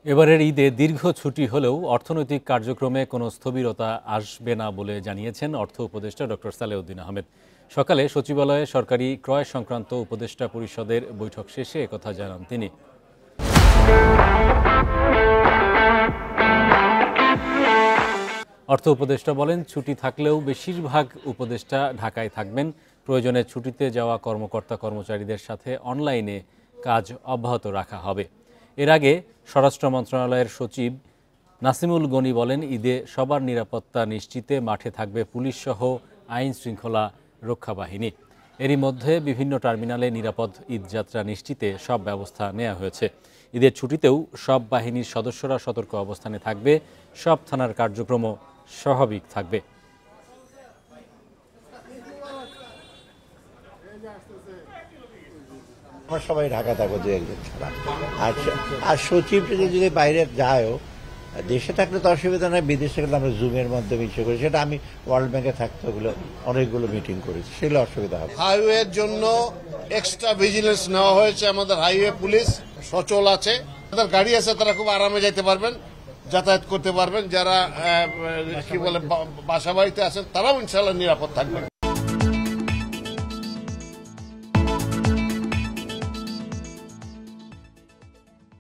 এবারের ঈদে দীর্ঘ ছুটি হলেও অর্থনৈতিক কার্যক্রমে কোনো স্থবিরতা আসবে না বলে জানিয়েছেন অর্থ উপদেষ্টা ডক্টর সালেউদ্দিন আহমেদ। সকালে সচিবালয়ে সরকারি ক্রয় সংক্রান্ত উপদেষ্টা পরিষদের বৈঠক শেষে একথা জানান তিনি। অর্থ উপদেষ্টা বলেন, ছুটি থাকলেও বেশিরভাগ উপদেষ্টা ঢাকায় থাকবেন। প্রয়োজনে ছুটিতে যাওয়া কর্মকর্তা কর্মচারীদের সাথে অনলাইনে কাজ অব্যাহত রাখা হবে। এর আগে স্বরাষ্ট্র মন্ত্রণালয়ের সচিব নাসিমুল গনি বলেন, ঈদে সবার নিরাপত্তা নিশ্চিতে মাঠে থাকবে পুলিশসহ আইন শৃঙ্খলা রক্ষা বাহিনী। এরই মধ্যে বিভিন্ন টার্মিনালে নিরাপদ ঈদযাত্রা নিশ্চিতে সব ব্যবস্থা নেওয়া হয়েছে। ঈদের ছুটিতেও সব বাহিনীর সদস্যরা সতর্ক অবস্থানে থাকবে। সব থানার কার্যক্রমও স্বাভাবিক থাকবে। আমরা সবাই ঢাকা থাকবো দু একজন ছাড়া। আর সচিবটা যদি বাইরে যায়ও, দেশে থাকলে তো অসুবিধা নয়, বিদেশে গেলে আমরা জুমের মাধ্যমে ইচ্ছে করি। সেটা আমি ওয়ার্ল্ড ব্যাংকে থাকতে ওগুলো অনেকগুলো মিটিং করেছি, সেগুলো অসুবিধা হবে। হাইওয়ের জন্য এক্সট্রা ভিজিলেন্স নেওয়া হয়েছে। আমাদের হাইওয়ে পুলিশ সচল আছে, যাদের গাড়ি আছে তারা খুব আরামে যেতে পারবেন, যাতায়াত করতে পারবেন। যারা কি বলে বাসা বাড়িতে আছেন তারাও ইনশাল্লাহ নিরাপদ থাকবেন।